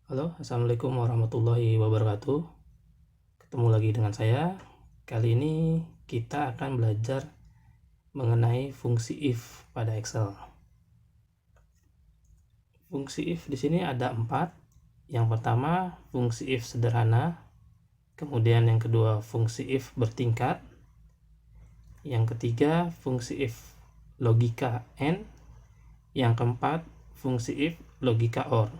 Halo, assalamualaikum warahmatullahi wabarakatuh. Ketemu lagi dengan saya. Kali ini kita akan belajar mengenai fungsi if pada Excel. Fungsi if di sini ada 4. Yang pertama, fungsi if sederhana. Kemudian yang kedua, fungsi if bertingkat. Yang ketiga, fungsi if logika AND. Yang keempat, fungsi if logika OR.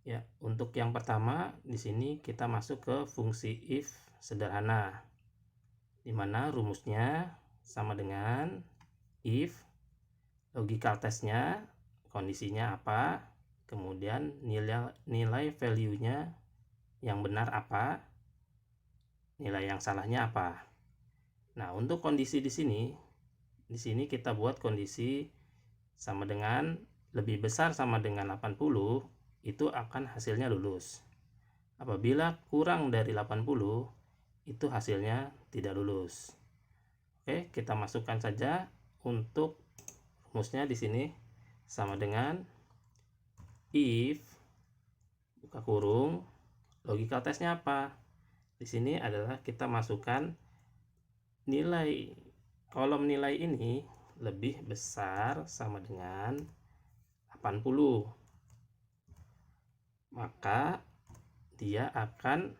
Ya, untuk yang pertama di sini kita masuk ke fungsi if sederhana, di mana rumusnya sama dengan if logical testnya kondisinya apa, kemudian nilai value-nya yang benar apa, nilai yang salahnya apa. Nah, untuk kondisi di sini kita buat kondisi sama dengan lebih besar sama dengan 80, itu akan hasilnya lulus. Apabila kurang dari 80, itu hasilnya tidak lulus. Oke, kita masukkan saja untuk rumusnya di sini sama dengan if buka kurung logika tesnya apa? Di sini adalah kita masukkan nilai kolom nilai ini lebih besar sama dengan 80. Maka dia akan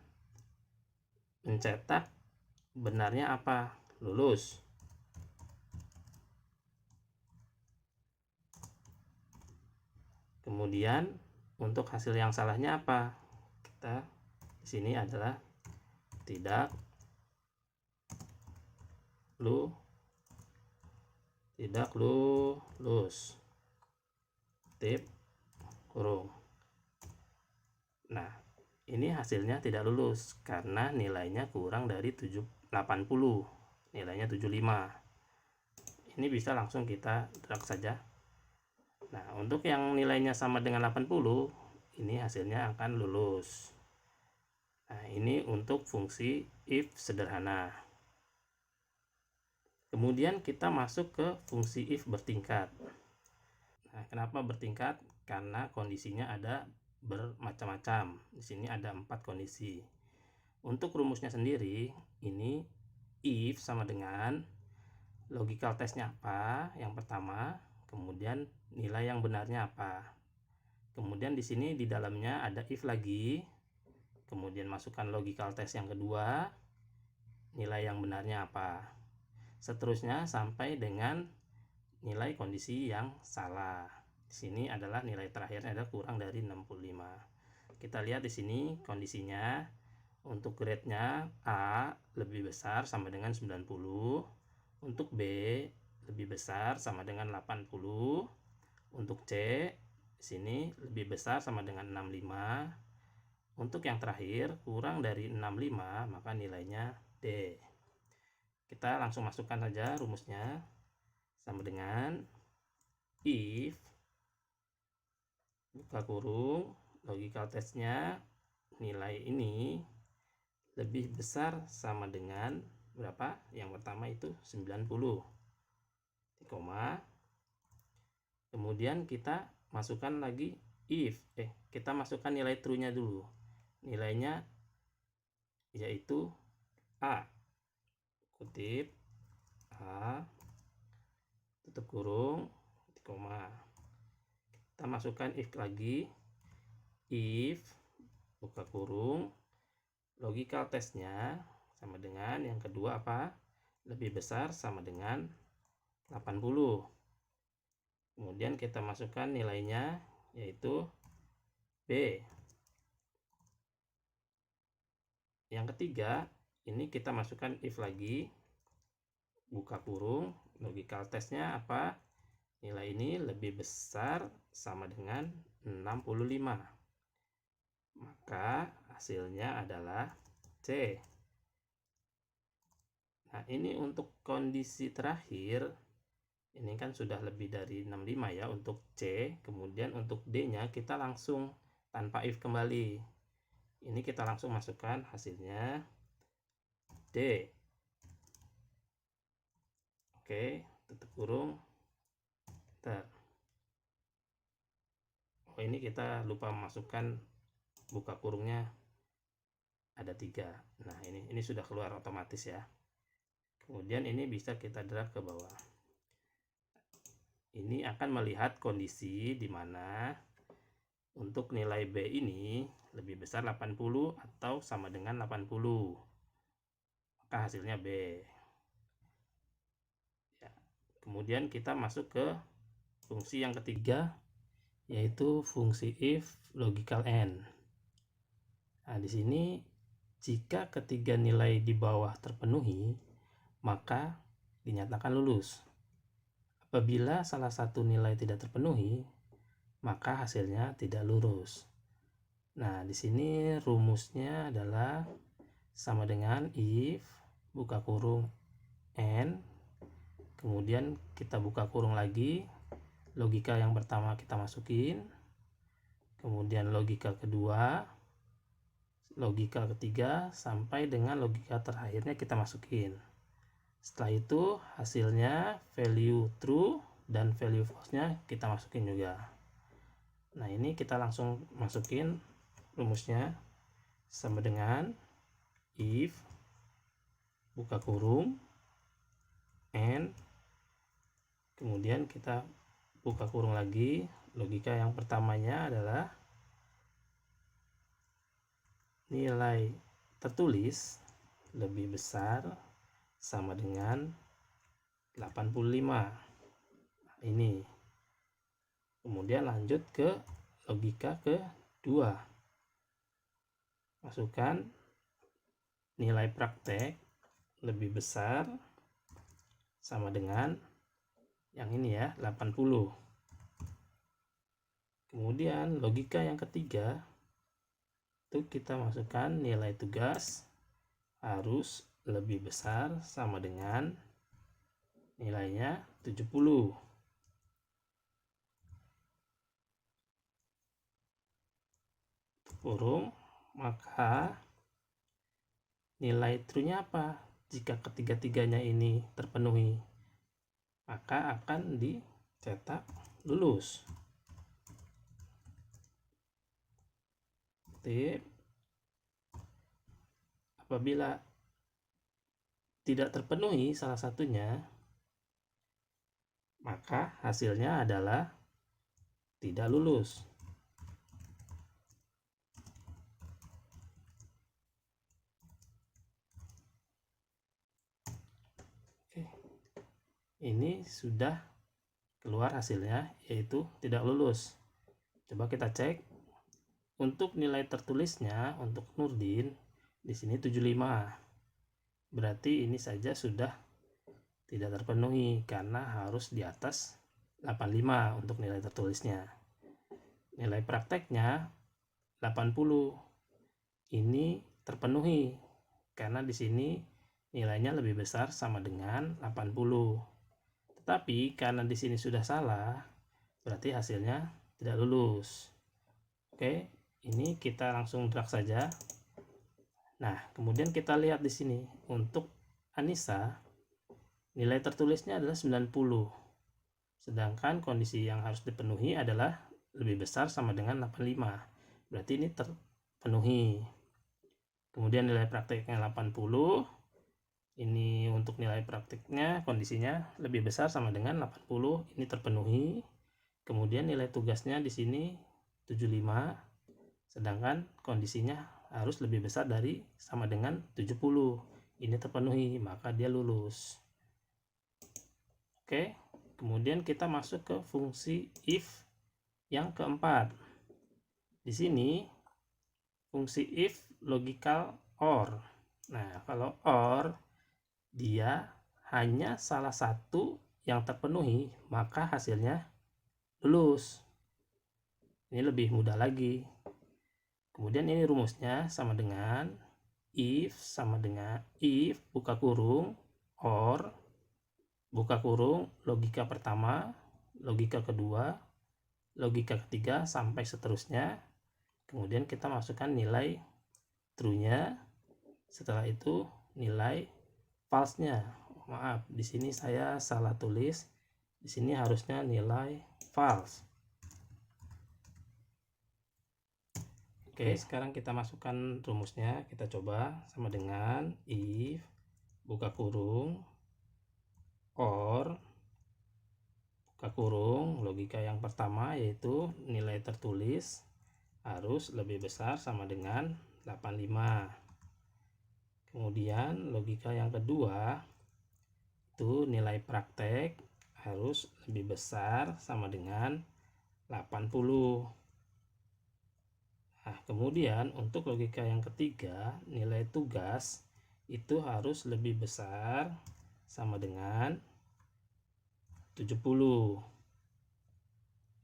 mencetak benarnya apa? Lulus. Kemudian untuk hasil yang salahnya apa? Kita di sini adalah tidak lulus. Tip kurung. Nah, ini hasilnya tidak lulus karena nilainya kurang dari 80. Nilainya 75. Ini bisa langsung kita drag saja. Nah, untuk yang nilainya sama dengan 80, ini hasilnya akan lulus. Nah, ini untuk fungsi if sederhana. Kemudian kita masuk ke fungsi if bertingkat. Nah, kenapa bertingkat? Karena kondisinya ada bermacam-macam. Di sini ada 4 kondisi. Untuk rumusnya sendiri, ini if sama dengan logical testnya apa? Yang pertama, kemudian nilai yang benarnya apa? Kemudian di sini di dalamnya ada if lagi. Kemudian masukkan logical test yang kedua, nilai yang benarnya apa? Seterusnya sampai dengan nilai kondisi yang salah. Di sini adalah nilai terakhirnya adalah kurang dari 65. Kita lihat di sini kondisinya untuk grade-nya A lebih besar sama dengan 90, untuk B lebih besar sama dengan 80, untuk C di sini lebih besar sama dengan 65. Untuk yang terakhir kurang dari 65, maka nilainya D. Kita langsung masukkan saja rumusnya sama dengan if buka kurung logical testnya nilai ini lebih besar sama dengan berapa? Yang pertama itu 90, koma. Kemudian kita masukkan lagi if kita masukkan nilai true-nya dulu. Nilainya yaitu A, kutip A, tutup kurung, koma. Kita masukkan if lagi, if buka kurung logical testnya sama dengan yang kedua apa? Lebih besar sama dengan 80. Kemudian kita masukkan nilainya yaitu B. Yang ketiga, ini kita masukkan if lagi, buka kurung logical testnya apa? Nilai ini lebih besar sama dengan 65. Maka hasilnya adalah C. Nah, ini untuk kondisi terakhir, ini kan sudah lebih dari 65 ya untuk C. Kemudian untuk D-nya kita langsung tanpa if kembali. Ini kita langsung masukkan hasilnya D. Oke, tutup kurung. Enter. Oh, ini kita lupa masukkan buka kurungnya ada 3. Nah, ini sudah keluar otomatis ya. Kemudian ini bisa kita drag ke bawah. Ini akan melihat kondisi di mana untuk nilai B ini lebih besar 80 atau sama dengan 80. Maka hasilnya B. Ya. Kemudian kita masuk ke fungsi yang ketiga, yaitu fungsi if logical AND. Nah, di sini jika ketiga nilai di bawah terpenuhi, maka dinyatakan lulus. Apabila salah satu nilai tidak terpenuhi, maka hasilnya tidak lurus. Nah, di sini rumusnya adalah sama dengan if buka kurung AND, kemudian kita buka kurung lagi, logika yang pertama kita masukin, kemudian logika kedua, logika ketiga, sampai dengan logika terakhirnya kita masukin. Setelah itu hasilnya value true dan value false-nya kita masukin juga. Nah, ini kita langsung masukin rumusnya sama dengan if buka kurung AND, kemudian kita buka kurung lagi, logika yang pertamanya adalah nilai tertulis lebih besar sama dengan 85. Ini. Kemudian lanjut ke logika kedua. Masukkan nilai praktek lebih besar sama dengan yang ini ya, 80. Kemudian logika yang ketiga itu kita masukkan nilai tugas harus lebih besar sama dengan nilainya 70. Kurung, maka nilai true-nya apa? Jika ketiga-tiganya ini terpenuhi, maka akan dicetak lulus. Tip, apabila tidak terpenuhi salah satunya, maka hasilnya adalah tidak lulus. Oke. Ini sudah keluar hasilnya, yaitu tidak lulus. Coba kita cek. Untuk nilai tertulisnya untuk Nurdin di sini 75. Berarti ini saja sudah tidak terpenuhi karena harus di atas 85 untuk nilai tertulisnya. Nilai prakteknya 80. Ini terpenuhi karena di sini nilainya lebih besar sama dengan 80. Tetapi karena di sini sudah salah, berarti hasilnya tidak lulus. Oke, ini kita langsung drag saja. Nah, kemudian kita lihat di sini untuk Anissa nilai tertulisnya adalah 90. Sedangkan kondisi yang harus dipenuhi adalah lebih besar sama dengan 85. Berarti ini terpenuhi. Kemudian nilai prakteknya 80. Ini untuk nilai prakteknya kondisinya lebih besar sama dengan 80, ini terpenuhi. Kemudian nilai tugasnya di sini 75. Sedangkan kondisinya harus lebih besar dari sama dengan 70. Ini terpenuhi, maka dia lulus. Oke, kemudian kita masuk ke fungsi if yang keempat. Di sini fungsi if logical OR. Nah, kalau OR dia hanya salah satu yang terpenuhi, maka hasilnya lulus. Ini lebih mudah lagi. Kemudian ini rumusnya sama dengan if buka kurung OR buka kurung logika pertama, logika kedua, logika ketiga sampai seterusnya. Kemudian kita masukkan nilai true-nya. Setelah itu nilai false-nya. Maaf, di sini saya salah tulis. Di sini harusnya nilai false. Oke, sekarang kita masukkan rumusnya. Kita coba sama dengan if buka kurung or buka kurung, logika yang pertama yaitu nilai tertulis harus lebih besar sama dengan 85. Kemudian logika yang kedua itu nilai praktek harus lebih besar sama dengan 80. Nah, kemudian untuk logika yang ketiga, nilai tugas itu harus lebih besar sama dengan 70.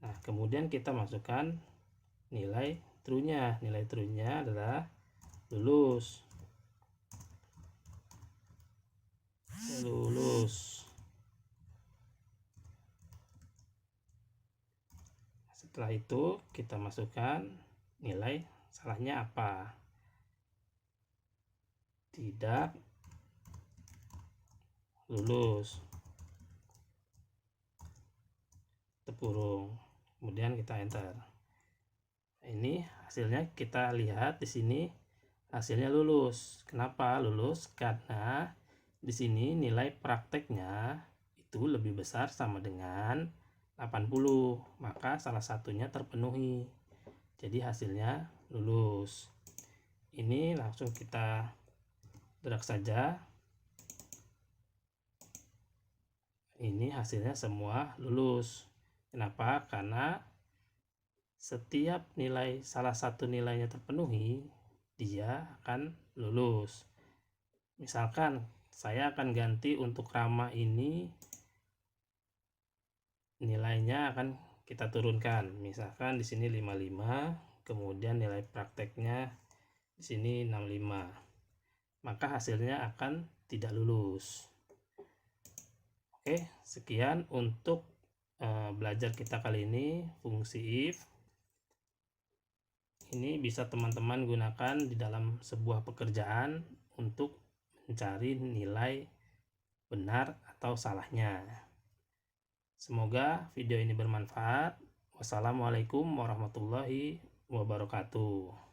Nah, kemudian kita masukkan nilai true-nya. Nilai true-nya adalah lulus. Setelah itu kita masukkan nilai salahnya apa. Tidak lulus. Kurung. Kemudian kita enter. Ini hasilnya kita lihat di sini hasilnya lulus. Kenapa lulus? Karena di sini nilai prakteknya itu lebih besar sama dengan 80, maka salah satunya terpenuhi. Jadi hasilnya lulus. Ini langsung kita drag saja. Ini hasilnya semua lulus. Kenapa? Karena setiap nilai salah satu nilainya terpenuhi, dia akan lulus. Misalkan saya akan ganti untuk Rama ini nilainya akan kita turunkan. Misalkan di sini 55, kemudian nilai prakteknya di sini 65. Maka hasilnya akan tidak lulus. Oke, sekian untuk belajar kita kali ini fungsi if. Ini bisa teman-teman gunakan di dalam sebuah pekerjaan untuk mencari nilai benar atau salahnya. Semoga video ini bermanfaat. Wassalamualaikum warahmatullahi wabarakatuh.